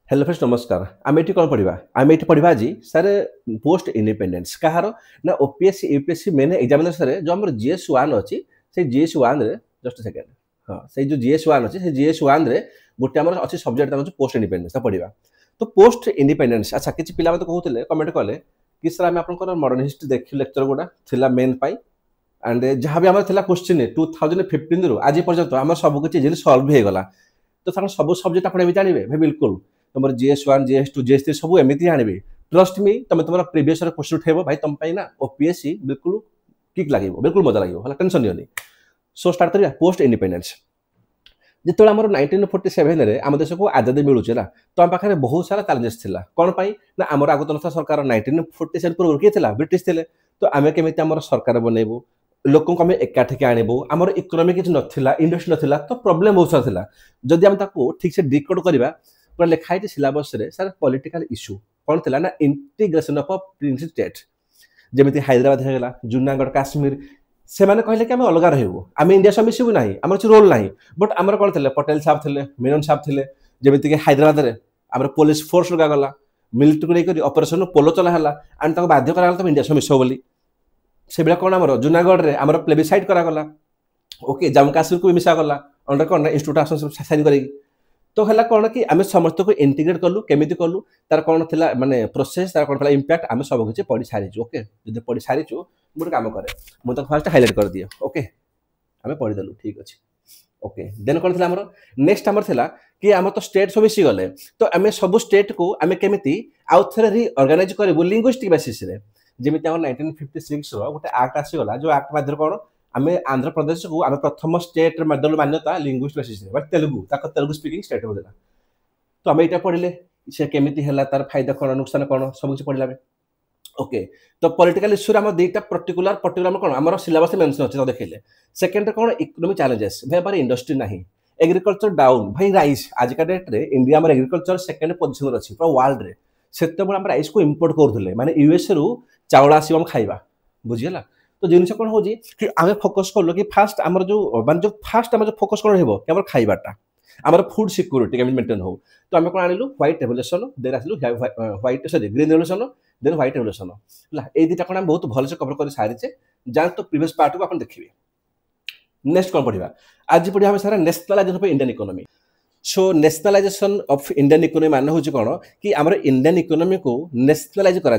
Hello friends नमस्कार आम ये कौन पढ़ा आम ये पढ़ा आज सर पोस्ट इंडिपेंडेंस कहार ना ओपीएससी यूपीएससी मेन एग्जामिनेशन जो आम जीएस वन अच्छी से जीएस वन जस्ट सेकेंड हाँ से जो जीएस वन अच्छी से जीएस वन गोटे आम अच्छी सब्जेक्ट अच्छे पोस्ट इंडिपेंडेंस पढ़ा तो पोस्ट इंडिपेंडेंस अच्छा किसी पिला मत कहते कमेंट कले कि सर आम आप मॉडर्न हिस्ट्री देखिए लेक्चर गुड़ा थी मेन पाई एंड जहाँ भी आम क्वेश्चन 2015 रु आज पर्यटन आम सब किसी सल्व हो गला तो सब सब्जेक्ट आप जानवे भाई बिल्कुल तुम GS one GS two GS three सब एमती जानवी ट्रस्ट मी तुम तुम प्रीवियस क्वेश्चन उठेब भाई तुम ना ओपीएससी बिल्कुल किक लगे बिल्कुल मजा लगे टेंशन नहीं सो स्टार्ट करिया पोस्ट इंडिपेंडेंस जिते आम 1947 आम देश को आजादी मिलूला तो आम पाखे बहुत सारा चैलेंजेस था कौन पाई ना आम आगत नथा सरकार 1947 पूर्व किए था ब्रिटिश थे तो आम केमी आम सरकार बनइबू लोक एकाठी आणबू आम इकोनोमी किसी नाला इंडस्ट्री नाला तो प्रोब्लेम बहुत सारा था जदि आम ठीक से डिकोड करवा पूरा लिखाई सिलेबस रे सर पॉलिटिकल इश्यू कौन थी ना इंटीग्रेशन ऑफ प्रिंस स्टेट जमी हैदराबाद होगा जूनागढ़ काश्मीर से मैंने कहले कि आम अलग रहू आम इंडिया सह मिसबू ना आम किसी रोल ना बट आम कौन थे पटेल साहब थे मेनन साहब थे जमीक हैदराबाद में आम पुलिस फोर्स लगागला मिलिट्री को लेकर ऑपरेशन पोलो चलाला एंड बाध्य कराला तुम इंडिया सह मिस बोली से बेला कौन आम जूनागढ़ में आम प्लेबिसाइट करागला ओके जम्मू काश्मीर को भी मिसागला अंडर कौन इंस्टीट्यूट साइन कर तो है कौन कि आम समस्त को इंटीग्रेट कलु केमी कलु तार कौन थी माने प्रोसेस तार कौन था इंपैक्ट आम सब किसी पढ़ी सारी ओके जो पढ़ी सारीचु मुझे काम कै मुझे फास्ट हाइलाइट कर दिए ओके आम पढ़ीदेलु ठीक अच्छे ओके देन कौन थी आम नेक्स्ट आम था कि आम तो स्टेट सब मिसी गले तो आम सब स्टेट को आम केमी आउ थे रिअर्गानाइज करूँ लिंग्विस्टिक बेसिस जमी आम 1956 गोटे आक्ट आसीगला जो आक्ट मध्य कौन आम आंध्र प्रदेश को आम प्रथम स्टेट मान्यता linguist basis Telugu Telugu speaking state हो देला तो आम यहाँ पढ़ले से केमी है तार फायदा कौन नुकसान कौन सब किसी पढ़ला ओके तो पॉलिटिकल इश्यू आम दुईटा पर्टिकुलर कौन आम सिलेबस मेंशन अच्छे तो देखिए सेकेंड कौन इकोनॉमिक चैलेंजेस भाई आम इंडस्ट्री ना एग्रीकल्चर डाउन भाई राइस आजिका डेट रे इंडिया आम एग्रीकल्चर सेकेंड पोजिशन अच्छी पूरा वर्ल्ड रे से आम राइस को इम्पोर्ट करूँ माने यूएसए रु चाउल आस खाइबा बुझीगला तो जिन कौन हो कि आम फोकस कलु कि फास्ट आम जो मान जो फास्ट आम जो फोकस कौन हो कि आम खाइबाटा आम फूड सिक्योरिटी केमी मेंटेन हो तो आम कौन आनिलु व्हाइट रेवोल्यूशन देन आसिलु white sorry green revolution then white revolution है ये दुटा कौन बहुत भलसे कवर कर सारी जान तो प्रीवियस पार्ट को आप देखिए नेक्स्ट कौन पढ़ा आज पढ़ा हम सारा nationalisation of Indian economy so nationalisation of Indian economy मान हूँ कौन कि आम इंडियन इकोनॉमी को नेशनलाइज कर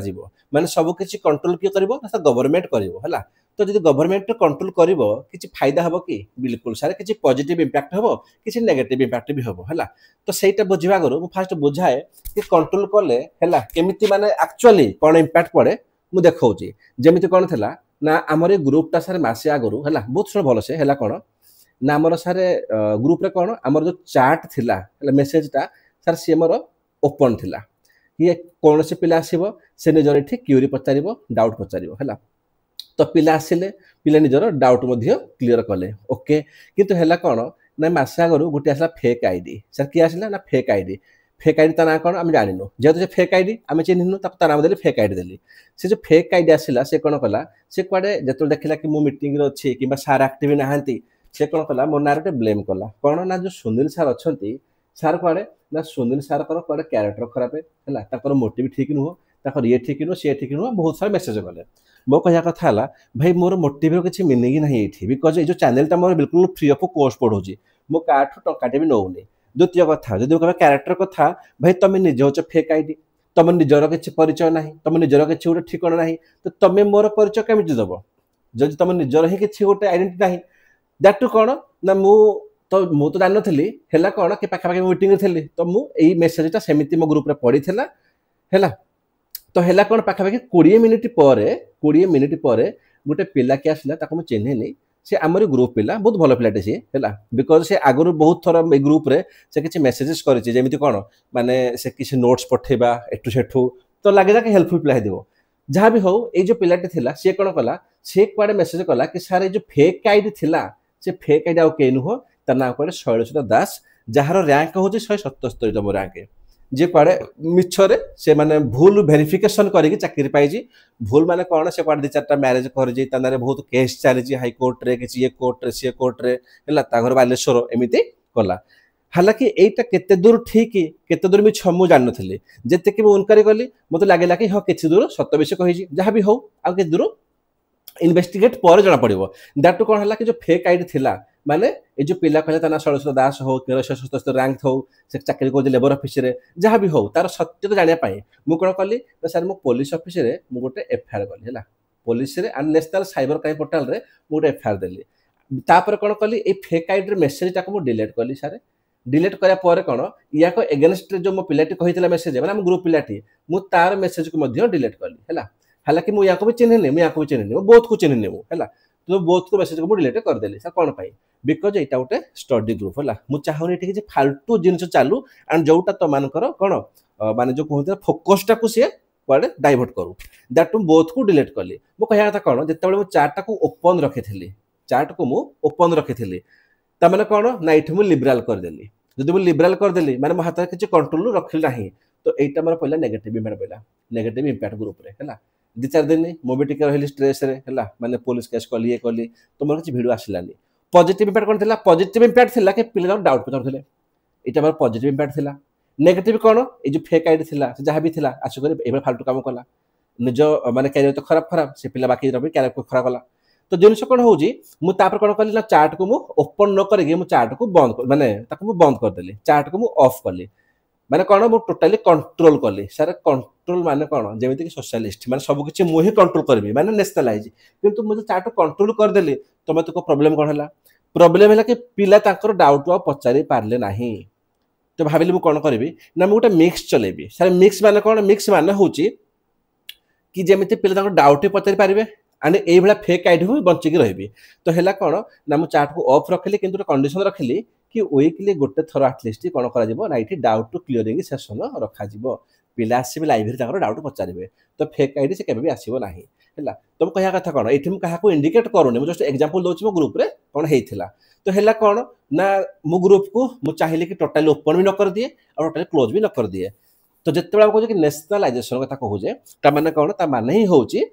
माने सब किसी कंट्रोल किए कर गवर्नमेंट कर तो जो गवर्नमेंट कंट्रोल कर कि फायदा हम कि बिल्कुल सारे किसी पॉजिटिव इंपैक्ट हम किसी नेगेटिव इंपैक्ट भी हम है तो सहीटा बुझा आगु मुझे फास्ट बुझाए कि कंट्रोल कले है केमी माने एक्चुअली कौन इंपैक्ट पड़े मुझे देखा जमी कौन थी ना आमर ये ग्रुपटा सारे मसे आगु है बहुत शुण भलसे है कौन ना आमर सारे ग्रुप रे कौन आमर जो चार्ट थिला मेसेजटा सार सी आमर ओपन थिला ये कौन से पिला आसीबो से निजर एठी क्यूरी पचार डाउट पचार है तो पिला आसिले पिला निजर डाउट मध्य क्लीयर कले ओके किंतु है कौन ना मसे आगु गोटे आसला फेक आईडी सर किए आसला ना फेक आईडी ता ना कौन आम जानू जेहतु से फेक आईडी आम चिन्हनु ता नाम देली फेक आईडी देली से जो फेक आईडी आसला से कौन कला से कुआडे जो देखला कि मु मीटिंग रे अच्छी कि सार एक्टिव नहांती से कौन कला मो ना ब्लेम कला कौन ना जो सुनील सार अच्छा सार कुआडे ना सुनील सार कुआडे क्यारेक्टर खराब है मोटिव ठीक नुह ये ठीक नुह सी ठीक नुह बहुत सारा मेसेज गले मो कह कथा है भाई मोर मोटिव किसी मिनिंग ना ये बिकज ये चैनलटा मोर बिल्कुल फ्री ऑफ कोर्स पढ़ाऊँ मो काठू टंकाटे भी नौनी द्वितीय कथा जो कह क्यारेक्टर कथा भाई तुम निज हो फेक आईडी तुम निजर किसी परिचय ना तुम निजर किसी गोटे ठिकाना ना तो तुम मोर परिचय केमी दब जब तुम निजर ही किसी गोटे आइडेंटिटी ना दैट कौन ना मुझे जान नी है कौन कि पाखापाखि मीटिंग थी तो मुझे मेसेजटा सेमती मो ग्रुप पढ़ी है तो है कौन पाखापाखि 20 मिनिट पर गोटे पिला कि आसला मुझे चिन्हनी से आमरी ग्रुप पिला बहुत भल पिलाटे सी है बिकज से आगुरी बहुत थर ग्रुप रे से किसी मेसेजेस करमी कौन माने से किसी नोट्स पठेबा एठू सेठू तो लगे कि हेल्पफुल पिला हो जहाँ भी हो ये जो पिलाटे थिला सी कौन कला सी कुआडे मेसेज कला कि सार जो फेक आईडी थिला से फेक आईडी आउ कई नुह तार ना कुआडे शैलसुधा दास जार रैंक हूँ 177तम रैंक जे कुआडे मिछरे से माने भूल वेरिफिकेशन करके चाकरी पाई भूल माने कौन से कुआडे 2-4टा मैरेज कर बहुत केस चली हाईकोर्ट रे किसी ये कोर्ट रे सी कोर्ट रे है घर बालेश्वर एमती कला हालांकि एटा केते दूर ठीक केते दूर मिछ मु जान नथली जेते कि मु इनक्वारी कली मते लागेला कि ह किछि दूर सत्य विषय कहि जहाँ भी हो आ के दूर इन्वेस्टिगेट पर जना पड़िबो दैट टू कोन हला कि जो फेक आईडी थिला माने ए जो पिला कहले तना षोलश दास हो 1377 रैंक हो से चाकरी को लेबर ऑफिस रे जहाँ भी हो तार सत्य तो जानिया पाए मु कोन कली तो सर मु पुलिस ऑफिस रे मु गोटे एफआईआर कली हला पुलिस रे and national cyber crime portal रे मु गोटे एफआईआर देली तापर कोन कली ए फेक आईडी रे मेसेज टाको मु डिलीट कली सर डिलीट करा पर कोन या को एगेंस्ट जो मो पिलाटी कहितला मेसेज माने हम ग्रुप पिलाटी मु तार मेसेज को मध्य डिलीट कली हला हालांकि मु या को भी चिन्हने मु या को भी चिन्हने बहुत को चिन्हने मु हला तो बहुत को मेसेज को डिलीट कर देली सर कोन पाई बिकॉज एटा गोटे स्टडी ग्रुप हला मु चाहूनी ठीक जे फालतू जिंस चालू एंड जोटा तो मानकर कोन माने जो कहते फोकस टा को से कुआडे डाइवर्ट करू दैट टू बोथ को डिलीट कली मु कहया था कोन जेतेबेले मु चार्ट को ओपन रखिथिली चार्ट को मु ओपन रखिथिली त माने कोन ना इठ मु लिबरल कर देली जदि मु लिबरल कर देली माने मो हाथ किछ कंट्रोल रखिल नाही तो एटा हमर पहिला नेगेटिव इम्पैक्ट पहिला नेगेटिव इम्पैक्ट ग्रुप रे हला 2-4 दिन मु भी टिके रहली स्ट्रेस रे हला माने पुलिस केस कली ये कली तो मोर किछ वीडियो आसिलानी पॉजिटिव इम्पैक्ट कोन थिला पॉजिटिव इम्पैक्ट थिला कि पिला डाउट पचरथिले एटा हमर पॉजिटिव इम्पैक्ट थिला नेगेटिव कोन ए जो फेक आईडी थिला से जहां भी थिला आसु करे एबे फालतू काम कला निज माने कैरियर तो खराब खराब से पिला बाकी रबी कैरियर को खराब कला तो जिनस कोन होउजी मु तापर कोन कली ना चार्ट को मु ओपन न करगे मु चार्ट को बंद माने ताको मु बंद कर देली चार्ट को मु ऑफ करली माने कोन मु टोटली कंट्रोल करली सर कंट्रोल माने कोन जेमिति कि सोशलिस्ट माने सब किछि मु ही कंट्रोल करबी माने नेशनलाइज किंतु मु चार्ट कंट्रोल कर देली तो मते को प्रॉब्लम कोन हला प्रॉब्लम हला कि पिला ताकर डाउट आ पचारि पारले नाही तो भाबिली मु कोन करबी ना मु गोटे मिक्स चलेबी सर मिक्स माने होची कि जेमिति पिला ताकर डाउट पचारि पारिबे एंड ए भला फेक आईडी हो बंची की रहबी तो हेला कोन ना मु चार्ट को ऑफ रखली किंतु कंडीशन रखली कि वीकली गोटे थरो एटलीस्ट कोन करा जिवो night doubt to clearing session रखा जिवो पिला आसीबे लाइब्रेरी ताकर डाउट पचारिबे तो फेक आईडी से केबे भी आसीबो नाही हेला तो कहया कथा कोन एठी मु काहा को इंडिकेट करूनी मु जस्ट एग्जांपल दोछि मो ग्रुप रे कोन हेइथिला तो हेला कोन ना मो ग्रुप को मु चाहिली कि टोटली ओपन भी न कर दिए और टोटली क्लोज भी न कर दिए तो जेतेबेला को कि नेशनलाइजेशन कथा कहू जे ता माने कोन ता माने ही होउची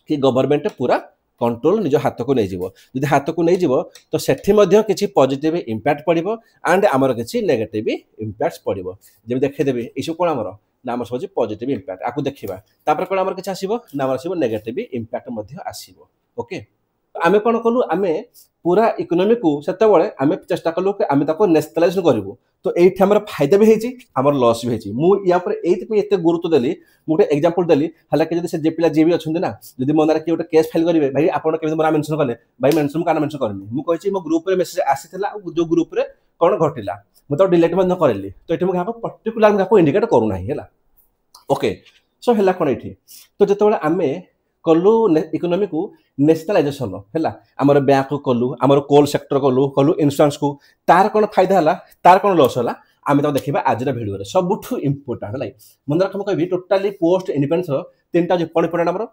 कि गवर्नमेंट पूरा कंट्रोल निज हाथ को नहीं जीवो यदि हाथ को नहीं जीवो तो सेठी मध्य किछि पॉजिटिव इंपैक्ट पड़िबो एंड हमर किछि नेगेटिव इंपैक्ट्स पड़िबो जेम देखे देबे इशू कोन हमर ना हमर सोची पॉजिटिव इंपैक्ट आकु देखिबा तापर कोन हमर किछि आसीबो ना हमर आसीबो नेगेटिव इंपैक्ट मध्य आसीबो ओके आमे कोन कलु आमे पूरा इकोनॉमी को सेते बळे आमे चेष्टा कलु कि आमे ताको नेशनलाइज करबो तो एठी हमर फायदा भी हेची हमर लॉस भी हेची मु या पर एति पे एते गुरुत्व देली मु गोटे एग्जांपल देली हालांकि जदी से जे पिला जे भी अछन ना जदी मोनार कि गोटे केस फाइल करिवे भाई आपण केमे मोरा मेंशन करले भाई मेंशन काना मेंशन करनी मु कहिची मो ग्रुप रे मेसेज आसीथिला जो ग्रुप रे कोन घटिला मु तो डिलीट बंद करली तो एठी मु गाको पर्टिकुलर गाको इंडिकेट करू नाही हैला ओके सो हैला कोन एठी तो जते बळे आमे कलु इकोनॉमी को नेशनलाइजेशन हैला हमर बैंक को कलु हमर कोल सेक्टर कलु इंश्योरेंस को तार कोन फायदा हला तार कोन लॉस हला आमे तो देखिबा आज वीडियो रे सबठु इंपोर्टेंट हला मंदर हम कहबी टोटली पोस्ट इंडिपेंडेंस तीनटा जे कोन पड़े हमर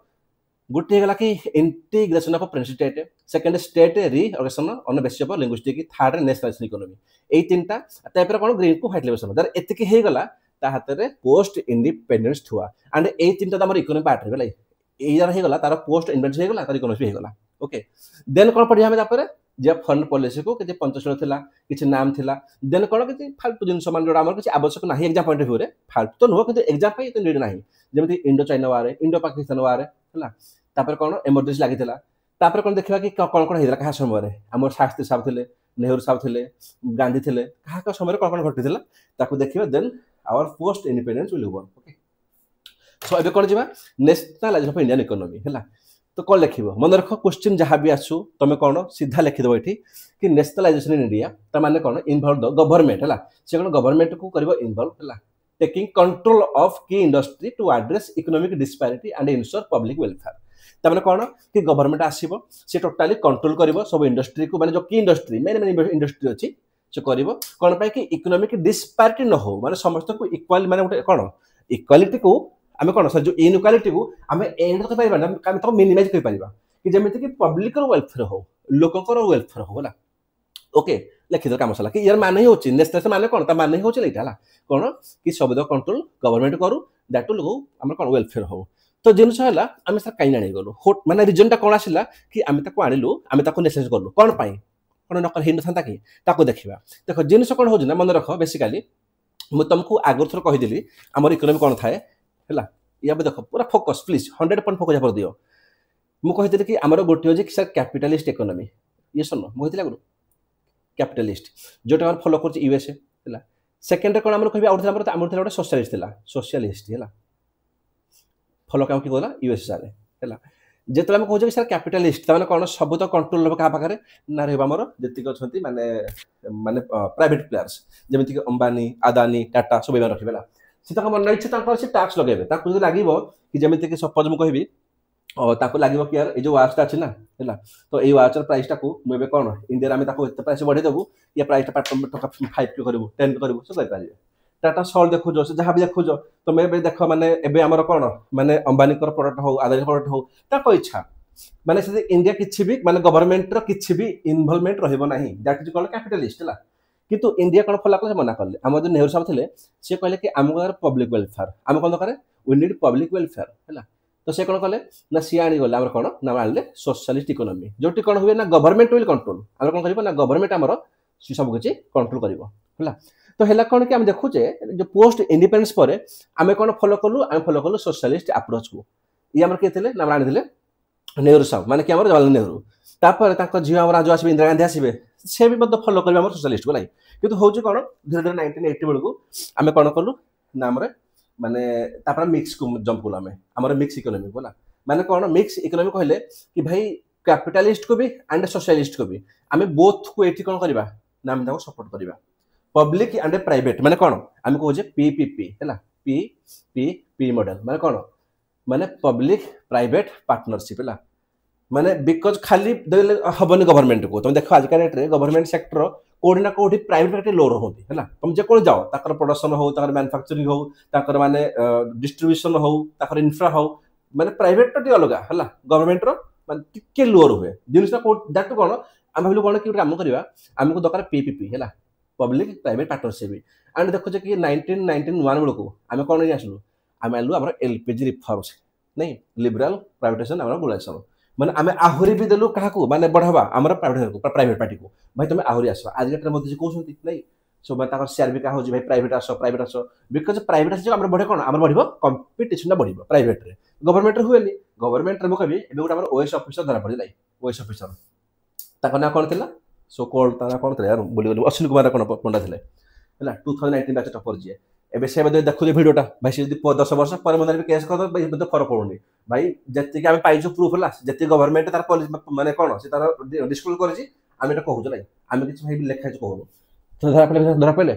गुटी गला कि integration of principal state second state reorganisation on basis of linguistic third national economy ए तीनटा तापर कोन ग्रीन को व्हाइट लेवल दर एतिके हे गला ता हाथ रे पोस्ट इंडिपेंडेंस थुआ एंड ए तीनटा हमर इकोनॉमी पार्ट रे गला ए यार हे गला तार पोस्ट इंडिपेंडेंस हे गला तार इकोनॉमी हे गला ओके देन कोन पढिया हम तापर जे फंड पॉलिसी को कि पंचशील थिला किछि नाम थिला देन कोन कि फालतू जिन समान जोडा हमर किछि आवश्यक नाही एग्जाम पॉइंट ऑफ व्यू रे फालतू तो नो कि एग्जाम पे तो नीड नाही जेमति Indo China war Indo Pakistan war हला तापर कोन इमरजेंसी लागि थिला तापर कोन देखिबा कि कोन कोन हेला कहा समय रे हमर शास्त्री साहब थिले नेहरू साहब थिले गांधी थिले कहा का समय रे कोन घटि थिला ताको देखिबा then our post independence will work okay so एबे कोन जिबा नेशनलाइजेशन ऑफ इंडियन इकोनॉमी हला तो कौन लिखिबो मन रख क्वेश्चन जहां भी आसु तमे कोन सीधा लिखि देबो एठी कि नेशनलाइजेशन इन इंडिया त माने कोन इन्वॉल्व द गवर्नमेंट हला से कोन गवर्नमेंट को करबो इन्वॉल्व हला टेकिंग कंट्रोल ऑफ की industry to address economic disparity and ensure public welfare त माने कोन कि गवर्नमेंट आसीबो से टोटली कंट्रोल करबो सब इंडस्ट्री को माने जो की इंडस्ट्री मेन इंडस्ट्री अछि से करबो कोन पाई कि इकोनॉमिक डिस्पैरिटी न हो माने समस्त को इक्वल माने कोन इक्वालिटी को आमे कोन सर जो इनइक्वालिटी को आमे एंड तो पाइबा आमे तो मिनिमाइज कर पाइबा कि जेमिति कि पब्लिक रो वेलफेयर हो लोकन को वेलफेयर हो होला ओके लिखि दर काम सला कि यार माने ही होची नेशनल माने कोन ता माने ही होची लेटा हला कोन कि सब द कंट्रोल गवर्नमेंट करू दैट टू लो हमर कोन वेलफेयर हो तो जिनस हला आमे सर काई नाणी गलो माने रीजन ता कोन आसिला कि आमे ताको आनिलु आमे ताको नेशनलाइज करलु कोन पाई कौन नकल हो ना कि देखा देख जिनस कौन हो मन रख बेसिकाली मुझे तुमको आगर थर कहीदेली आम इकोनोमी कौन थाए है या देख पूरा फोकस प्लीज 100% फोकस पर दियो मुझे कही कि आमर गोटे हूँ सर कैपिटालिस्ट इकोनोमी ये सुन मुझे आगु कैपिटालिस्ट जोटा फॉलो कर यूएसए है सेकेंड कौन आम कह आम गोटे सोशलिस्ट सोशलिस्ट है फॉलो क्या किए यूएसए है जिते आम कहे सर कैपिटालिस्ट तक कौन सब तो कंट्रोल हम क्या पाखे ना रमर जी अच्छा माने माने प्राइवेट प्लेयर्स जमीक अंबानी आदानी टाटा सब रखे सी मन इच्छा से टैक्स लगे लगे कि जमीक सपोज मुझे कहि और लगे कि यार ये जो वाचटा अच्छी ना है तो ये वाचर प्राइसटा को मुझे कौन इंडिया में प्राइस बढ़े देवु या प्राइसटा 5 के करूँ 10 करूँ से करें टाटा सल्ट देखुज से जहाँ भी देखुज तो मैं देख माने एबे हमर कौन माने अंबानी प्रोडक्ट हो आदानी प्रोडक्ट हो ताको इच्छा माने से इंडिया किछि भी माने गवर्नमेंट रो किछि भी इन्वॉल्वमेंट रहबो नाही दैट इज कॉल्ड कैपिटलिस्ट है किंतु इंडिया कौन फला कले मना करले हम जो नेहरू साहब थे से कहले कि आमको पब्लिक वेलफेयर आम कौन दरकार वी नीड पब्लिक वेलफेयर है तो से कौन कले ना सी आनी गले आम कौन ना आनले सोशलिस्ट इकोनॉमी जोटी कौन हुए ना गवर्नमेंट विल कंट्रोल आम कौन करिबो ना गवर्नमेंट आमर सब किछि कंट्रोल करिवो है तो है कौन कि देखुचे जो पोस्ट इंडिपेंडेंस पर आम कौन फॉलो कलु आम फॉलो कलु सोशलिस्ट अप्रोच को ये आम किए थे आम आनी नेहरू साहब माने कि जवाहरलाल नेहरू तापर झील जो आसवे इंदिरा गांधी आसवे से भी फॉलो करेंगे सोशलिस्ट को कि हूँ कौन धीरे धीरे 1980 बेलू आम कौन कलु ना आम माने मिक्स को जंप कलु आम मिक्स इकोनॉमी को माने कौन मिक्स इकोनॉमी कहले कि भाई कैपिटालिस्ट को भी एंड सोशलिस्ट को भी आम बोथ को ये कौन करवा ना आम सपोर्ट करवा पब्लिक एंड प्राइवेट माने कौन आम कहे पीपीपी है पीपीपी मॉडल माने कौन माने पब्लिक प्राइवेट पार्टनरशिप है माने बिकज खाली हेनी गवर्नमेंट को तुम देख आजिका डेट गवर्नमेंट सेक्टर कोडी ना कोडी प्राइवेट सेक्टर लो रहती है तुम जो कौन जाओ ताकर प्रोडक्शन हो ताकर मैन्युफैक्चरिंग हो ताकर माने डिस्ट्रीब्यूशन हो ताकर इंफ्रा हो माने प्राइवेट टी अलग है गवर्नमेंट रो माने टिके लो रहे जिनसा दैट कौन आम भाविलु कौन कि काम करवा आमको दरकार पीपीपी है पब्लिक प्राइवेट पार्टनरशिप एंड देखो कि 1991 बेलू आम कौन आसलु आम आलु आम एलपीजी रिफॉर्म्स नहीं लिबराल प्राइवेटाइजेशन आम बुलाइसन माने आम आहरी भी देलु क्या माने बढ़ावा आम प्राइवेट पार्टी को भाई तुम आहरी आस आज डेट मोदी कहते नहीं सो मैं शेयर भी क्या भाई प्राइवेट आस बिकज प्राइवेट आस बढ़े कौन आम बढ़ कंपिटिशन बढ़ प्राइवेट रे गवर्नमेंट हुए गवर्नमेंट मुझे कभी गोटे ओएस ऑफिसर धरा पड़ा ओएस ऑफिसर ना कौन थी सो कौन कौन थे यार बोली अश्विनी कुमार कौन पंडा थे है 2019 बैच टपर जी एवं से देखुए भिडियोटा भाई से 10 वर्ष पर मन भी केस कर तो फरक पड़ूनी भाई जी आम पाइचु प्रूफ है जी गवर्नमेंट तार माने कौन से तार डिस्क्लोज कर कहूँ ना आम कि भाई लेखा कहूँ धरा पड़े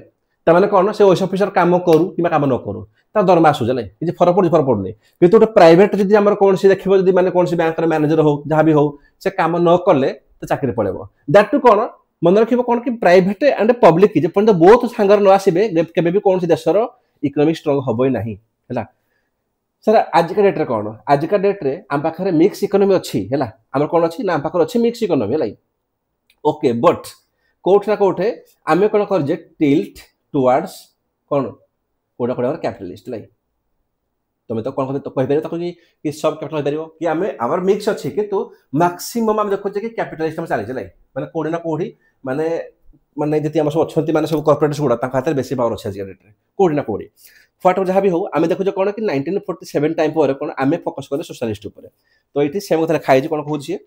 ताने कौन से ओएस ऑफिसर काम करूँ कि काम न करूँ तार दरमा आसूजे ना कि फरक पड़ूनी कि गोटे प्राइवेट जी आम कौन सी देखो जी मैंने कौन बैंक मैनेजर हो जहाँ भी हो से काम न कले तो चाकरी पड़ेगा दैट टू कौन मन रखिए कौन कि प्राइवेट एंड पब्लिक की जब बहुत सांगर न आसवे केबे भी कौन देशर इकोनॉमिक स्ट्रंग हम ही नहीं है सर आजिका डेट्रे कौन आजिका डेट्रे आम पाखे मिक्स इकोनॉमी अच्छी है आम कौन अच्छी ना आम पाखे अच्छी मिक्स इकोनॉमी है ओके बट कोठ ना कोठे आम कौन कर टिल्ट टुवर्ड्स कौन कोड़ा कोड़ा कैपिटलिस्ट लाइक तुम तो कौन कही कि सब कैपिटल हो कि आम आम मिक्स अच्छी किंतु मैक्सिमम आम देखो कि कैपिटलिस्ट में चली मैंने कोड़ी ना कोड़ी माने माने जी आम सब अच्छा माने सब कॉर्पोरेट्स गुड़ा हाथ में बेसी पावर अच्छे आज डेट्रे कोड़ी ना कोड़ी फट जहाँ भी हो आम देखो कौन कि 1947 टाइम पर कौन आम फोकस कले सोशलिस्ट उपर तो ये सेम कथा खाई कौन कहूँ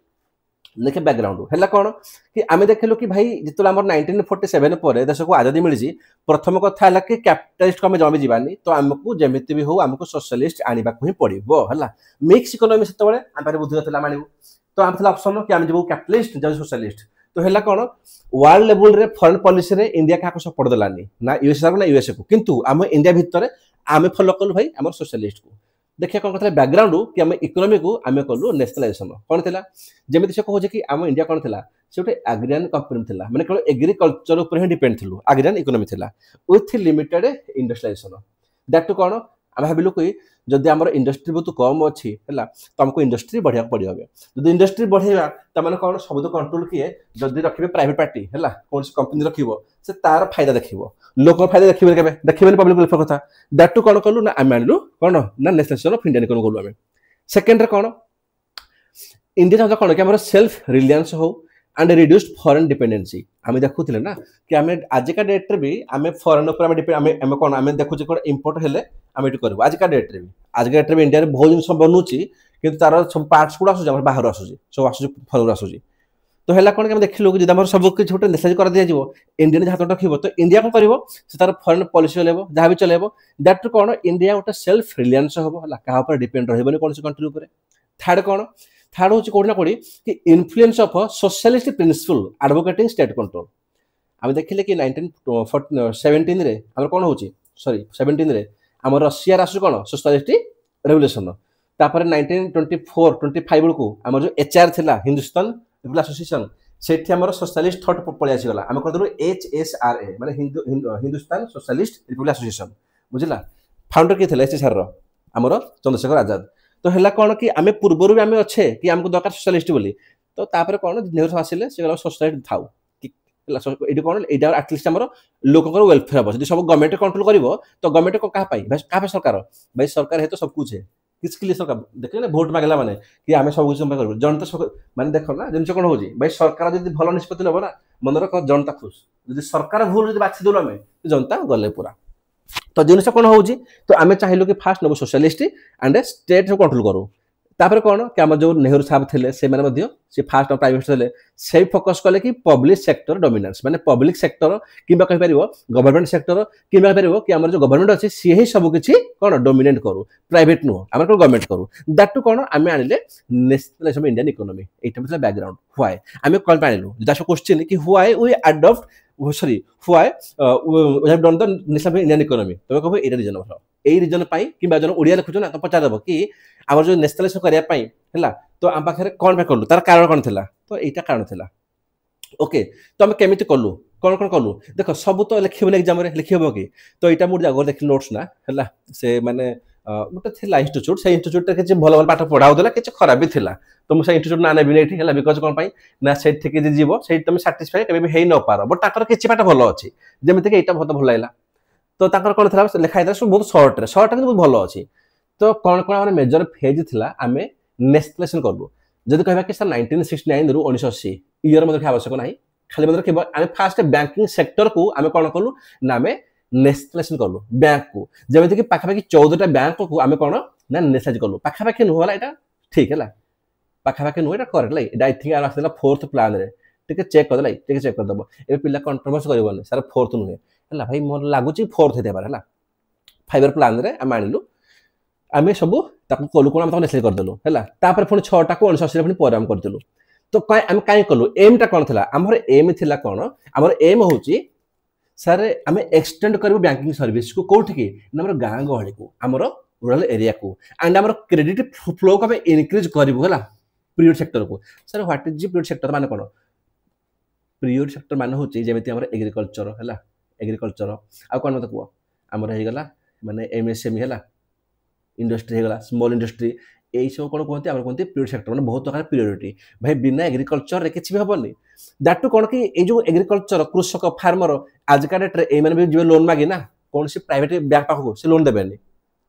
देखे बैकग्राउंड है कौन कि आम देखलु कि भाई जो आम 1947 पर देश को आजादी मिली प्रथम कथा है कि कैपिटलिस्ट को आम जमी जावानी तो आमको जमी भी हो आमको सोशलिस्ट आने को ही पड़ो है मिक्स इकोनॉमी से आम पाखे बुद्धि ना आनू तो आम था ऑप्शन कि आम जब कैपिटलिस्ट जब सोशलिस्ट तो है कौन वर्ल्ड लेवल रे फॉरेन पॉलिसी रे इंडिया क्या सपोर्ट देलानी ना यूएसए ना यूएसए को किंतु आम इंडिया भितर आम फॉलो कलु भाई आम सोशलिस्ट को देखिए कौन कहते बैकग्राउंड कि आम इकोनॉमी को आम कलु नेशनलाइजेशन कौन थी जमी से कहे कि आम इंडिया कौन थी से गोटे एग्रियान कंपनी थी मैंने केवल एग्रीकल्चर उपर ही डिपेंड थी एग्रियान इकोनॉमी थी with limited industrialisation that too कौन आम भाविलु कि जदि आम इंडस्ट्री बहुत कम अच्छी है तो आमको इंडस्ट्री बढ़िया पड़ो जब इंडस्ट्री बढ़ेगा तमाने कौन सब तो कंट्रोल किए जदि रखिए प्राइवेट पार्टी है कौन कंपनी रखिए से तार फायदा देखिए लोक फायदा देखिए देखिए पब्लिक वेलफेयर कथा दैट टू कौन कलु ना आम आनलु कौन ना नेशनलाइजेशन ऑफ इंडियन इकोनॉमी कलु आम सेकेंड कौन इंडिया चाहता कौन कि आम सेल्फ रिलायंस हो एंड रिड्यूस्ड फॉरेन डिपेंडेंसी आम देखुले ना कि आम आजिका डेट्रे भी आम फॉरेन आम कौन आम देखुचे कौन इम्पोर्ट हेले आम ये करूँ आजिका डेट्रे भी आजिका डेट्रे भी इंडिया बहुत जिन बनूची कि तार सब पार्ट्स गुड़ा आसूँ बाहर आसूँ सब आसूँ फॉरेन आसूँ तो है कौन कि देखिलु कि आम सब किसी गोटे नेसाइज कर दिया इंडियन हाथ रखिब तो इंडिया कौन कर तार फॉरेन पॉलिसी चलेब जहाँ भी चलेब दैट कौन इंडिया गोटे सेल्फ रिलायंस हम है क्या डिपेंड रही कौन कंट्री उपर थर्ड कौन थर्ड हूँ कौटी ना कौटी कि influence of socialist principle advocating state control आम देखिले कि 1917 रे आम कौन होची सॉरी 17 रे आम रशिया आसु कौन सोशलिस्ट रेवोल्यूशन तापर 1924 25 बेलू आम जो एचआर थिला हिंदुस्तान पीपल एसोसिएशन सेठी आमर सोशलिस्ट थॉट पळि आसीगला आम कहलु HSRA माने हिंदुस्तान सोशलिस्ट पीपल एसोसिएशन बुझिला फाउंडर किए थे HSR रो आमर चंद्रशेखर आजाद तो है कौन कि आम पूर्वर भी आम अच्छे कि आमको दरकार सोशलिस्ट बोली तो तापर कौन नेहरू आसिले से सोशलिस्ट थाउ ये कौन यहाँ आटलिस्ट आम लोकर वेलफेयर हम सब गवर्नमेंट कंट्रोल कर तो गवर्नमेंट क्या सरकार भाई सरकार है तो सब कुछ है किसके लिए सरकार देखिए ना भोट मांगला माने कि आम सब कुछ कर जनता माने देख ना जिन कौन हो भाई सरकार जब भल निष्पत्ति नब ना मन रख जनता खुश जब सरकार भूल जो बाछीदेलु आम जनता गले पूरा तो जिनस कौन हो तो आम चाहिए कि फास्ट नब सोशलिस्ट एंड स्टेट कंट्रोल करूँ तापर कौन कि आम जो नेहरू साहब थे से फास्ट प्राइवेट थे से फोकस कले कि पब्लिक सेक्टर डोमिनेंस माने पब्लिक सेक्टर कि गवर्नमेंट सेक्टर कि कि आम जो गवर्नमेंट अच्छे सी ही सबकि कौन डोमिनेट करूँ प्राइवेट नुह आम कौन गवर्नमेंट करूँ दैट कौन आम आनिले नेशनलाइजेशन ऑफ इंडियन इकोनॉमी यहाँ बैकग्राउंड व्हाई आम कौन आनिलु दैट्स क्वेश्चन कि why we adopt sorry why we have done the national of Indian economy तुम कहो ये रीजन यही रीजन कि जन ओडिया लिखुच ना तो पचारदेव कि आम जो नेशनलाइजेशन करने तो आम पाखे कौन कलु तार कारण कौन था तो यहाँ कारण था ओके तो आम केमी कलु कौन कौन कलु देख सब तो लिखे एग्जाम लिखी कि तो यहाँ मुझे आगे देखिए नोट्स ना है से मैंने गोटे थी इंस्टीट्यूट से इंस्टीट्यूट किसी भल भल पाठ पढ़ाऊला किसी खराब भी था तो मुझे इंस्टीट्यूट ना नेबी नहीं बिकज कौन ना से जीव से तुम साटिस्फाई के न पार बट ताकर किसी पाठ भल अच्छी जमीक यहाँ बहुत भल लगा तो कौन था लिखाई था सब बहुत सर्ट बहुत भल अच्छी तो कौन कौन आम मेजर फेज थी आम नेशनलाइजेशन कलु जब कह कि सर 1969 रु 1980 इयर मतलब आवश्यक ना खाली मतलब आम फास्ट बैंकिंग सेक्टर को आम कौन कलु ना आम नेशनलाइजेशन कलु बैंक को जमीक पाखापाखि 14टा बैंक को आम कौन ना नेशनलाइज कलु पाखापाखि नुहला यहाँ ठीक है पाखापाखि नुह यहाँ करेक्ट आई थिंक आसला 4th प्लान रे टे चेक करदेला टे चेक करदेव ए पिला कंट्रोवर्सी करबनी सर 4th नुहे है भाई मोर लगुच 4th है 5 ईयर प्लान रे आम आनिलु आम सब कलु कौन आम नेशनलाइज करदेलु है पुणी 6टा को 1980 पुणी पर आम करदेलु तो आम कहीं कलु एमटा कौन था आमर एम थी कौन आमर एम हूँ सर आम एक्सटेंड करूँ बैंकिंग सर्विस को कौट की आम गाँ गहली को आमर रूराल एरिया को एंड आम क्रेडिट फ्लो को आम इनक्रिज करूँ है पीरियड सेक्टर को sir what is period sector मान कौन पीरियड सेक्टर मान हूँ जमी आम एग्रिकल्चर है एग्रिकल्चर आ कौन मत कह आमर होगा माने MSME है इंडस्ट्री होगा स्मॉल इंडस्ट्री यही सब कौन कहते हैं कहते पीरियड सेक्टर मैंने बहुत प्रकार प्रियोरिटी भाई बिना एग्रिकल्चर रे किसी भी हेनी दैट टू कौन कि ये जो एग्रिकल्चर कृषक फार्मर आजिका डेट में भी जो लोन मागे ना कौन सी प्राइवेट बैंक पाखक से लोन देवे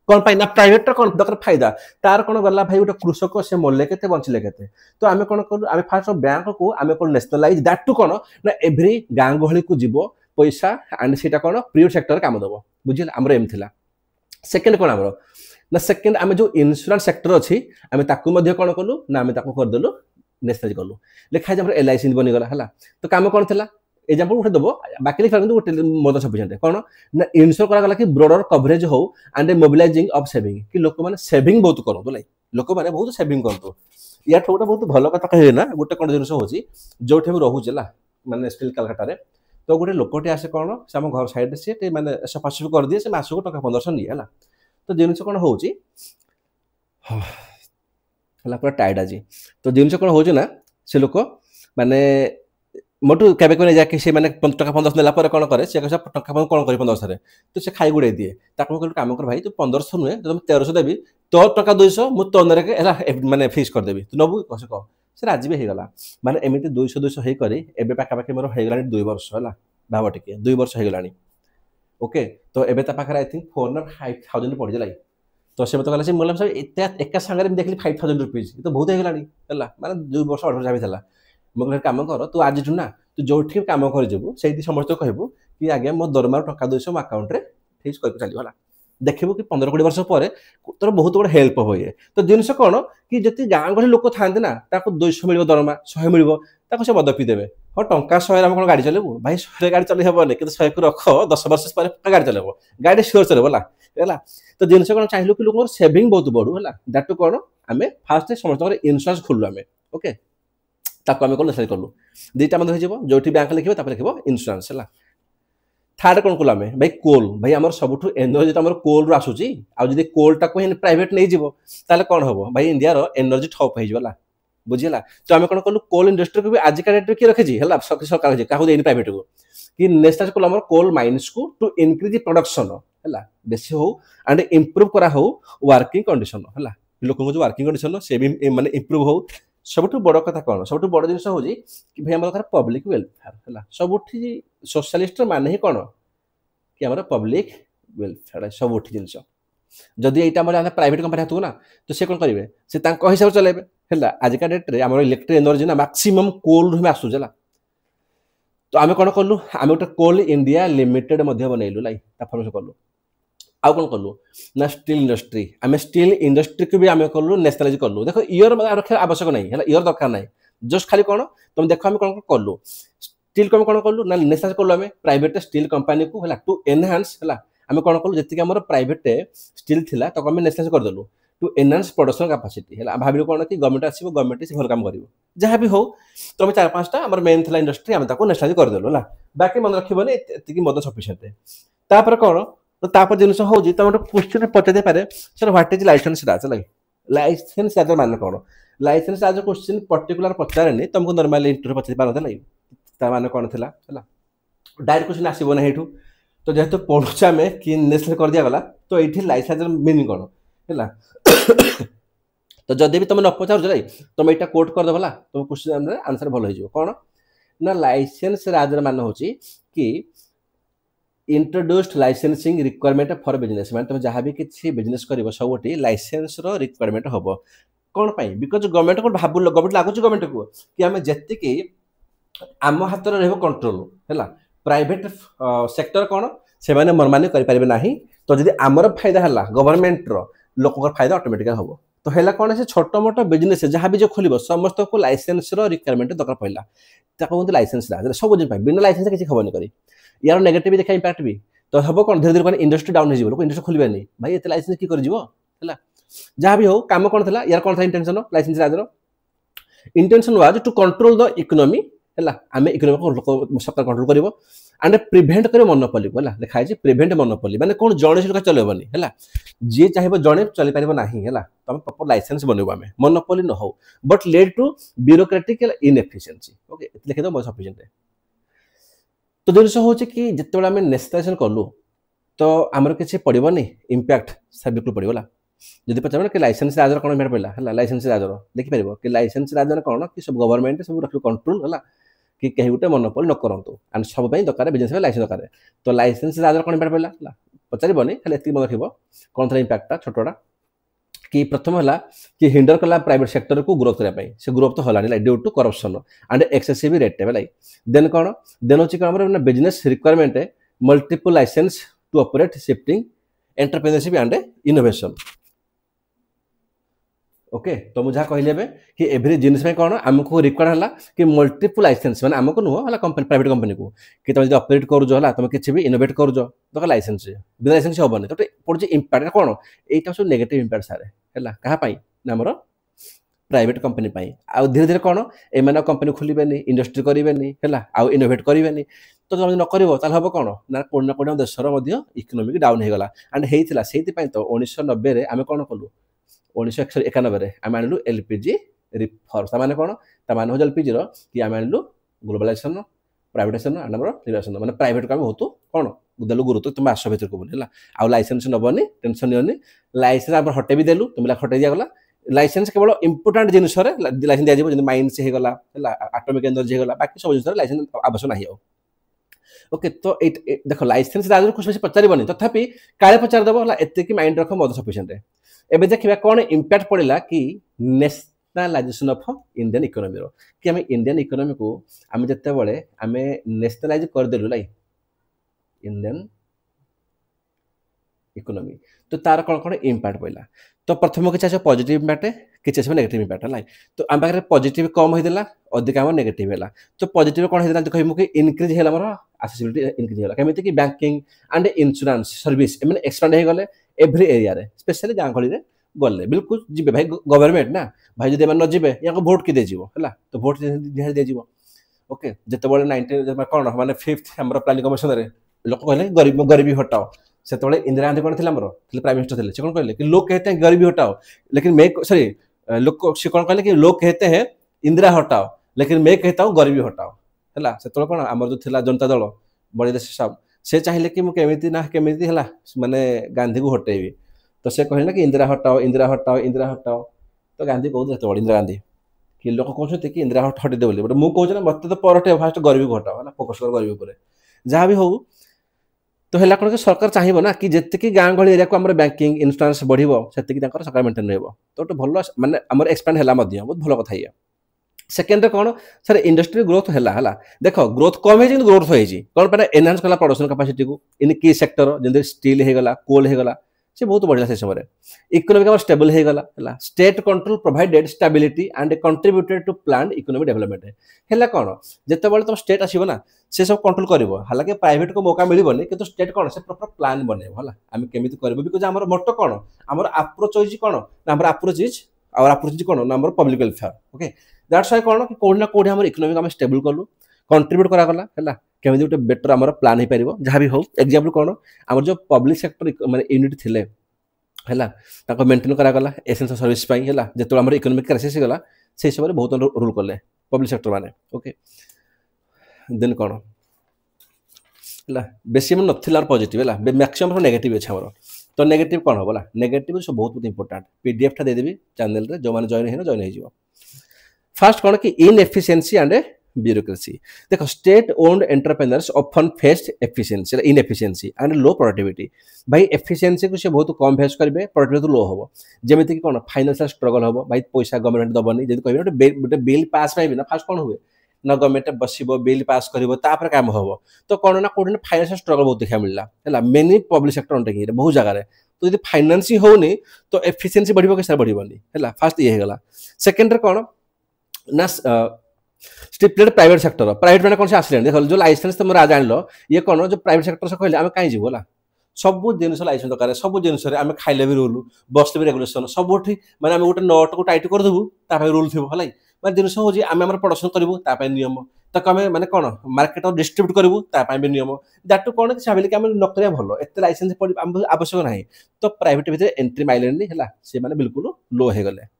कौन पाई ना प्राइवेट कौन दरकार फायदा तार कौन गला भाई गोटे कृषक से मरले के बंचले के तो आम कौन करूँ आम फास्ट बैंक को आम कौन नेशनलाइज दैट टू कौन ना एभ्री गाँ गहली को जीव पैसा एंड से कौन पीरियड सेक्टर काम दब बुझे आमर एम थी सेकेंड कौन आमर ना सेकेंड आम जो इन्शुरांस सेक्टर अच्छी आम कौन कलु ना आम करदेलु नेशनलाइज कलु लिखाई आम LIC बनीगला है तो कम कौन था एग्जाम्पल उठे देव बाकी लिखा गोटे मोर सफिशिएंट कौन ना इनश्योर करागला कि ब्रॉडर कवरेज हो एंड मोबिलाइजिंग ऑफ सेविंग कि लोक मैंने सेविंग बहुत करूँ लाइक लोक मैंने बहुत सेविंग करूँ या गोटे बहुत भल कथा कहे ना गोटे कौन जिन हूँ जो रोचे मैंने स्टिल कलकाटा तो गोटे लोकटे आसे कौन से आम घर साइड से मैंने सफासफी कर दिए से मासक टका 1500 निए है तो जिनस कौन हो पूरा टाइट आज तो जिनस कौन हो ना से लोक माने मोटू केबे जाके से मैंने टका 1500 नेला कौन करे से टका कौन कर 1500 तो से खाई गुड़े दिए कम कर भाई तू 1500 नुहे तुम 1300 देवी तो टका 200 मुझे तो मैंने फिक्स करदेवी तू नबू कह कह से राजी भी होगा माने एमती 200 होकर पाखापाखि मोर हो 2 वर्ष है भाव टे 2 वर्ष होगा ओके तो एबे ता पाखर आई थिंक 4,500 पड़ जाए तो से मत कहला मतलब एका सांगे देखली 5,000 रुपीज तो बहुत होगा है माने 2 वर्ष 8 वर्ष भी था ମୁଁ କହିଲି କାମ କର ତୁ ଆଜିଠୁ ନା ତୁ ଯୋଉଠି କାମ କରିଯିବୁ ସେଇଠି ସମସ୍ତଙ୍କୁ କହିବୁ କି ଆଜ୍ଞା ମୋ ଦରମାରୁ ଟଙ୍କା 200 ମୋ ଆକାଉଣ୍ଟରେ ଫିକ୍ସ କରିକି ଚାଲିବ ହେଲା ଦେଖିବୁ କି 15-20 ବର୍ଷ ପରେ ତୋର ବହୁତ ବଡ଼ ହେଲ୍ପ ହବ ଇଏ ତ ଜିନିଷ କ'ଣ କି ଯଦି ଗାଁ ଗହଳି ଲୋକ ଥାଆନ୍ତି ନା ତାକୁ 200 ମିଳିବ ଦରମା 100 ମିଳିବ ତାକୁ ସେ ମଦ ପିଇ ଦେବେ ହଁ ଟଙ୍କା 100 ଆମେ କ'ଣ ଗାଡ଼ି ଚଲେଇବୁ ଭାଇ 100 ଗାଡ଼ି ଚଲେଇ ହେବନି କିନ୍ତୁ 100 କୁ ରଖ 10 ବର୍ଷ ପରେ ଗାଡ଼ି ଚଲେଇବ ଗାଡ଼ି ସିଓର ଚଲେଇବ ହେଲା ତ ଜିନିଷ କ'ଣ ଚାହିଁଲୁ କି ଲୋକଙ୍କର ସେଭିଂ ବହୁତ ବଢ଼ୁ ହେଲା ଦ୍ୟାଟୁ କ'ଣ ଆମେ ଫାଷ୍ଟ ସମସ୍ତଙ୍କର ଇନ୍ସୁରାନ୍ସ ଖୋଲିଲୁ ଆମେ ଓକେ ତାକୁ ଆମେ କ'ଣ ନେସେସାରି କଲୁ ଦୁଇଟା ମଧ୍ୟ ହେଇଯିବ ଯୋଉଠି ବ୍ୟାଙ୍କ ଲେଖିବ ତାପରେ ଲେଖିବ ଇନ୍ସୁରାନ୍ସ ହେଲା থার্ড কোন কলু আমি ভাই কোল ভাই আমার সবুঠু এনর্জি তো আমার কোল রু আসুচি আর যদি কোলটাকে হি প্রাইভেট নেই যাব তাহলে কোন হবো ভাই ইন্ডিয়ার এনর্জি ঠপ হয়ে যাবলা বুঝিলা তো আমি কোন কলু কোল ইন্ডস্ট্রি কো আজকাল রেট কি রাখিছি হেলা সরকার যে কাহু দেইনি প্রাইভেট কো কি নেক্সট কলু আমার কোল মাইন্স কো টু ইনক্রিজ দি প্রোডাকশন হেলা বেশি হও এন্ড ইমপ্রুভ করা হও ওয়ার্কিং কন্ডিশন হেলা লোকଙ୍କ যে ওয়ার্কিং কন্ডিশন সে মানে ইমপ্রুভ হও सबुठ बड़ कथा कौन सबुठ बड़ जिन हूँ कि भाई आम पब्लिक वेलफेयर है सबुठ सोशलिस्ट माने ही कौन कि आम पब्लिक वेलफेयर सबुठ जिन जदि यहाँ प्राइवेट कंपनी हाथ ना तो सी कौन करेंगे से हिसाब चलेबे है आजिका डेट्रे आम इलेक्ट्रिक एनर्जी ना मैक्सिमम कोल रू आसूला तो आम कौन कलु आम गोटे कोल इंडिया लिमिटेड बनइलु लाइक फर्मेशन कलु आउ कौन कलु ना स्टील इंडस्ट्री आम स्टील इंडस्ट्री को भी आम कलु नेशनलाइज कलु देख इयर रखा आवश्यक नहीं है इयर दरकार नहीं जस्ट खाली कौन तुम देख आम कौन कलु स्टील को कौन कलु ना नेशनलाइज कलु आम प्राइवेट स्टील कंपनी को है टू एनहांस है आम कौन कलु जी आम प्राइवेट स्टील थी तो आम नेशनलाइज करदेलु टू एनहांस प्रोडक्शन कैपेसिटी है भाविलु कौन कि गवर्नमेंट आसो गवर्नमेंट से भल काम कर जहाँ भी हो तो आम 4-5टा आम मेन थी इंडस्ट्री आम नेशनलाइज करदेलु है बाकी मन रखनी ये मद सफिसीयंट तापर कौन तो तापर जिनस हूँ तुम गोटे क्वेश्चन पचारे पारे sir what is licence raj licence raj मान कौन लाइसेंस राज क्वेश्चन पर्टिकुलर पचारे तुमको नॉर्मल इंटरव्यू पचारि पारते ना मान कौन थी डायरेक्ट क्वेश्चन आसो ना यू तो जेहेतु पढ़ुचे आम कि नेशनल कर दिगला तो ये लाइसेंस मीनिंग कौन है तो जदि भी तुम न पचार तुम यहाँ कोट करदेला तुम क्वेश्चन आंसर भल हो कौन ना लाइसेंस राज मान हूँ कि introduced licensing requirement for business माने तुम जहाँ भी किसी बिजनेस कर सबुठी लाइसेंस रिक्वायरमेंट हम कौन पाई बिकज गवर्नमेंट को भाव गवर्नमेंट लगुच गवर्नमेंट को कि आम जी आम हाथ में रही कंट्रोल है प्राइवेट सेक्टर कौन से मनमानी करें ना तो जब आमर फायदा है गवर्नमेंट लोक फायदा ऑटोमेटिकली हम तो है कौन से छोट मोट बिजनेस जहाँ भी जो खोल समस्त को लाइसेंस रिक्वायरमेंट दरकार पड़ा कहते लाइसेंस सब जिन बिना लाइसेंस किसी खबरनी करी यार नेगेटिव देखा इंपैक्ट भी तो हम कौन धीरे धीरे इंडस्ट्री डाउन हो लोग इंडस्ट्री खोलें भाई ये लाइसेंस की कर जहाँ भी हो काम कौन था यार कौन था इंटेंशन लाइसेंस राजर intention was to control the economy है आम इकोनॉमी सरकार कंट्रोल कर एंड प्रिभेंट कर मोनोपोली को लिखाई प्रिभेंट मोनोपोली माने कौन जड़े से चलेबनी है जी चाहिए जड़े चल पार ना है तुम प्रॉपर लाइसेंस बनइबू आम मोनोपोली न हो but led to bureaucratic inefficiency okay लिखिद सफिशिएंट तो जिन हूँ कि जिते आम नेशनलाइजेशन कलु तो आमर किसी पड़ोनी इंपैक्ट सर बिल्कुल पड़ेगा जब पचार कि लाइसेंस राजर कौन इम्पैक्ट पड़ा है लाइसेंस राजर देखिपर कि लाइसेंस राजर कौन कि सब गवर्नमेंट सब रख कंट्रोल है कि कहीं गोटे मोनोपोली न करूँ एंड सब दरकार बिजनेस लाइसेंस दरकार तो लाइसेंस राजर कौन इम्पैक्ट पड़ा पचारनी खाली ये मन रख कौन था इंपैक्टा छोटा कि प्रथम है कि हिंडर कला प्राइवेट सेक्टर को ग्रोथ करने से ग्रोथ तो हलानी due to corruption and excessive rate like then कौन देन हूँ कौन business requirement multiple licence to operate shifting entrepreneurship and innovation okay तो मुझे कहली कि एवरी जिनिस कौन आमको रिक्वायर है कि मल्टीपल लाइसेंस मैंने आमको नुह है कंपनी प्राइवेट कंपनी को कि तुम ऑपरेट कर तुम किसी भी इनोवेट कर तो लाइसेंस बिना लाइसेंस हेनी तो पड़े इंपैक्ट कौन यहाँ सब नेगेटिव इंपैक्ट सारे है क्या आमर प्राइवेट कंपनी आउ धीरे धीरे कौन एम कंपनी खोलें इंडस्ट्री करें है आउ इनोवेट करें तो तुम न कर हम कौन ना कौन देशर इकोनॉमिक डाउन हो गला एंड होता से तो 1990 आम कौन कलु 1991 आम आणलु एलपीजी रिफॉर्म ताने कौन ताने हूँ एलपीजी कि आम आणलु ग्लोबलाइजेशन प्राइवेटाइजेशन एंड आम लिबरेशन मैंने प्राइवेट को आम बहुत कौन देलु गुरुत्व तुम आस भर को बोली है आउ लाइसेंस नबनी टेंशन नियनि लाइसेंस आम हटे भी देलु तुम हटे दिगला लाइसेंस केवल इंपोर्टाट जिनस लाइसेंस दिया माइंस होगला एटॉमिक एनर्जी होगला बाकी सब जिन लाइसेंस आवश्यक नहीं ओके तो देख लाइसेंस राजर कुछ बेसी पचारनी तथापि काले पचारदेव एति माइंड रख मद सफिसीयंट एवं देखा कौन इंपैक्ट पड़ा कि ନ୍ୟାସନାଲାଇजेसन ऑफ इंडियन इकोनॉमी रो कि आम इंडियन इकोनॉमी को आम जिते बड़े आम नेशनलाइज करदेलु लाइक इंडियन इकोनॉमी तो तार कौन कौन इम्पैक्ट पड़ा तो प्रथम किसी आस पॉजिटिव इम्पैक्ट किसी आस नेगेटिव इम्पैक्ट है तो आम पाखे पॉजिटिव कम होता अधिक आम नेगेटिव है तो पॉजिटिव कौन होता तो कहूँ कि इनक्रिज है मोर आसेसिबिलिटी इनक्रिज होगा केमी कि बैंकिंग एंड इंश्योरेंस सर्विस एम एक्सपांड हो गले एव्री एरिया रे स्पेशली गाँ गहली गले बिल्कुल जी भाई गवर्नमेंट ना भाई जब न जी या भोट किए है तो भोट निहाती दिज्व ओके जिते बड़े 19 कौन माने 5th आम प्लानिंग कमिशन में लोक कहले गरीबी हटाओ से इंदिरा गांधी कौन थी प्राइम मिनिस्टर थे कौन कहले कि लोग कहते हैं गरीबी हटाओ लेकिन मैं सॉरी लोग से कौन कहले कि लोग कहते हैं इंदिरा हटाओ लेकिन मैं कहता हूँ गरीबी हटाओ है से कौन आम जो थी जनता दल बड़ी देश सब से चाहिए कि मुझे ना केमी है माने गांधी को हटेबी तो से कहले कि इंदिरा हटाओ इंदिरा हटाओ इंदिरा हटाओ तो गांधी कहते जो इंदिरा गांधी कि लोग कहते कि इंदिरा हटेदे बोली बट मुझे ना मत तो पर फास्ट गरीबी को हटाओ है फोकस कर गरीबी पर जहाँ भी हो तो है कौन कि सरकार चाहिए ना कि जी गाँ गहली एरिया को आम बैंकिंग इन्शुरांस बढ़ो से सरकार मेंटेन रहा तो भल मानने आम एक्सपांड है बहुत भल कथा ये सेकेंड कौन सर इंडस्ट्री ग्रोथ है देख ग्रोथ कम है ग्रोथ होती कौन पे एनहांस कला प्रोडक्शन कैपेसिटी को इन की सेक्टर जमी स्टील होगा कोल होगा से बहुत बढ़िया से समय इकोनॉमिक स्टेबल होगा state control provided stability and contributed to plan economic development है कौन जिते बड़े तुम स्टेट आसो ना से सब कंट्रोल कर हालांकि प्राइवेट को मौका मिलबनी कि स्टेट कौन से प्रॉपर प्लान बनइब है आम केमी कर बिकज आम मोटो कौन आम अप्रोच होती कौन आम approach is our approach is कौन आम public welfare okay that's why कौन कि कौन ना कौन आम इकोनॉमिक आम स्टेबल कलु कंट्रीब्यूट करागला है केमी गोटे बेटर आम प्लान हो पार जहाँ भी हो एग्जाम्पल कौन आम जो पब्लिक सेक्टर माने यूनिट थिले है मेंटेन करागला एसेंशियल सर्विस है जो आम इकोनॉमिक क्राइसिस गला से समय बहुत रूल कले पब्लिक सेक्टर माने ओके देन कौन है बेसी आम नाला पॉजिटिव है मैक्सिमम नेगेटिव अच्छे आम तो नेगेटिव कौन हम नेगेटिव सब बहुत इंपोर्टाट पीडीएफ टा देदेवी चैनल रे जो मैंने जॉइन हो फास्ट कौन कि इनएफिशिएंसी एंड ब्यूरोक्रेसी देखो state owned entrepreneurs often faced efficiency inefficiency and low productivity भाई एफिशिएंसी को से बहुत कम फेस करेंगे प्रोडक्टिविटी लो हम जमी कि कौन फाइनेंशियल स्ट्रगल हम भाई पैसा गवर्नमेंट दबनी जब कह गोटे बिल पास पाइबी ना फास्ट कौन हुए ना गवर्नमेंट बसब बिल पास कर काम हम तो कौन ना कौन फाइनेंशियल स्ट्रगल बहुत देखा मिलला है मेनी पब्लिक सेक्टर अंडरटेकिंग बहुत जगह तो जब फाइनेंस होनी तो एफिशिएंसी बढ़ो कि बढ़ोनी है फास्ट ये होगा सेकेंड कौन ना स्टिपुलेटेड प्राइवेट सेक्टर प्राइवेट मैंने कौन से आसिले देख जो लाइसेंस तुम आज आन ये कौन जो प्राइवेट सेक्टर से कहले आम कहीं जीव है सब जिन लाइसेंस दरकार सब जिन आम खाइले भी रूल बसले भी रेगुलेसन सब मैंने आम गोटे नट को टाइट करदेबू रूल थी है मैं जिन हूँ आम प्रोडक्शन करूँ नियम ताको आम मैंने कौन मार्केट डिस्ट्रीब्यूट करूँ भी नियम दैट कौन कि भाविले कि आम नकरिया भल एत लाइसेंस आवश्यक ना तो प्राइवेट भितर एंट्री माइलेनी है सी मैंने बिल्कुल लो हो गले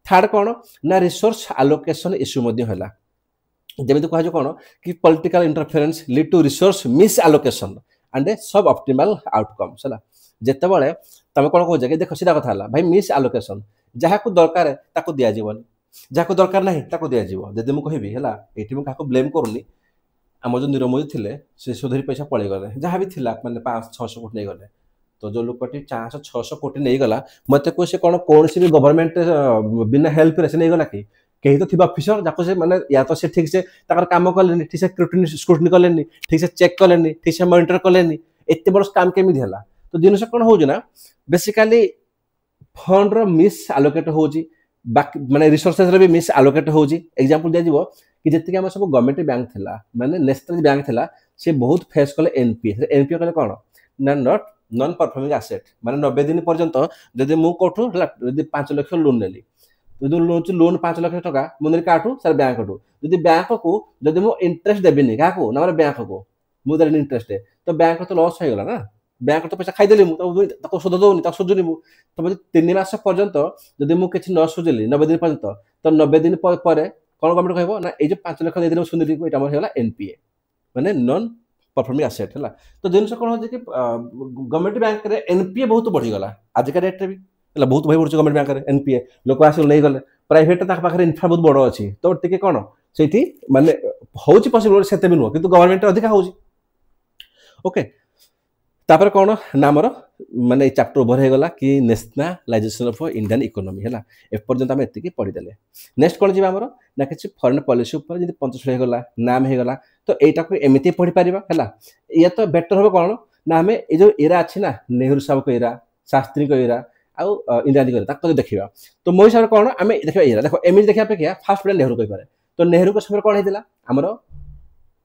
थर्ड कौन ना रिसोर्स आलोकेशन इश्यू है जमी कह कौन कि political interference lead to resource misallocation and suboptimal outcomes है जिते बड़े तुम कौन कह कि देख सीधा कथा भाई मिस आलोकेशन जहाँ को दरकार ताको दिज्वन जहाँ को दरकार ना ताको दिज्व जब मुझे कहबी है ये मुझे ब्लेम करूनी आम जो नीरव मोदी थे से सुधरी पैसा पलैगले जहाँ भी थी मैंने 500-600 कोटी नहीं गले तो जो लोकटी 400-600 कोटी नहीं गला मत को से कौन कौन भी गवर्नमेंट बिना हेल्प से नहीं गला कि कहीं तो थी ऑफिसर जाको से माने या तो से ठीक से काम कले ठीक से स्क्रूटनी कले ठीक से चेक कले ठीक से मॉनिटर कले एत बड़ काम केमी है तो जिन कौन हो बेसिकाली फंड मिस आलोकेट हो माने रिसोर्सेस भी मिस आलोकेट हो एग्जांपल दिया कि जी आम सब गवर्नमेंट बैंक थी माने नेशनल बैंक थी से बहुत फेस कले एनपीए एनपीए कले कौन ना नॉट नॉन परफॉर्मिंग एसेट माने 90 दिन पर्यंत जब मुझे 5 लाख लोन नेली लोन 5 लाख टका मुझे काटू सर बैंक जब बैंक को जब मुझे इंटरेस्ट देवी क्या ना बैंक को मुझे इंटरेस्ट तो बैंक तो लॉस हो गला ना बैंक तो पैसा खाईदेली मुझे सुध दौनी सुझुनी मुझे 3 मास पर्यंत जब मुझे किसी न सुझिली 90 दिन पर्यंत तो 90 दिन पर कौन गवर्नमेंट कह ना ये 5 लाख देदेली सुनिली ये एनपीए माने नॉन परफॉर्मिंग एसेट है तो जिन कौन हो गवर्नमेंट बैंक रे एनपीए बहुत बढ़ीगला आजिका डेट्रे भी है बहुत भाई बढ़ गवर्नमेंट बैंक रे एनपीए लोक आस नहीं गले प्राइवेट पाखे इनफ्रा बहुत बड़ अच्छी तो टी कौन से माने हूँ पसिबल से भी नुह कि गवर्नमेंट अधिका हो ओके तापर कौन ना आमर माने चैप्टर ओभर हो गला कि नेशनलाइजेशन ऑफ इंडियन इकोनॉमी है एपर्यंत आम एति पढ़ीदे नेक्स्ट कौन जी आमर ना कि फॉरेन पॉलिसी ऊपर जब 75 हो गला नाम हो गला तो यहाँ को एमती पढ़ी पार है ये तो बेटर हम कौन ना आम ये जो एरा अच्छी ना नेहरू साहब को एरा शास्त्री को एरा आउ इंदिरा गांधी को एरा देखा तो मो हिसाब से कौन आम देखा एरा देखो एमती देखा अपेक्षा फास्ट पढ़ा नेहरू कहीपर तो नेहरू समय कौन होता आमर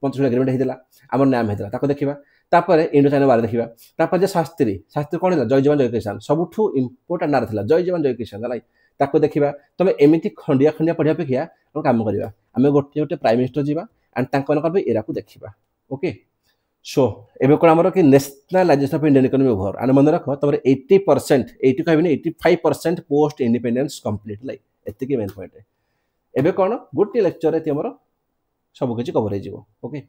75 एग्रीमेंट होता आम नाम होता देखा तापर इंडो चाइना वार देखा तापर शास्त्री शास्त्री कौन है जय जवान जय किसान सबुठू इंपोर्टाट नारा था जय जवान जय किसान है देखा तुम एमती खंडिया खंडिया पढ़ा अपेक्षा कम करवा आम गोटे गोटे प्राइम मिनिस्टर जावा एंड एरा को देखा ओके सो एवं कौन आमर कि nationalisation of Indian economy over आने मन रख तुम 80% 80 कह 85% पोस्ट इंडिपेंडेंस कंप्लीट लाइक एतिक मेन पॉइंट एवं कौन गोटे लेक्चर आमर सब किसी कवर हो ओके।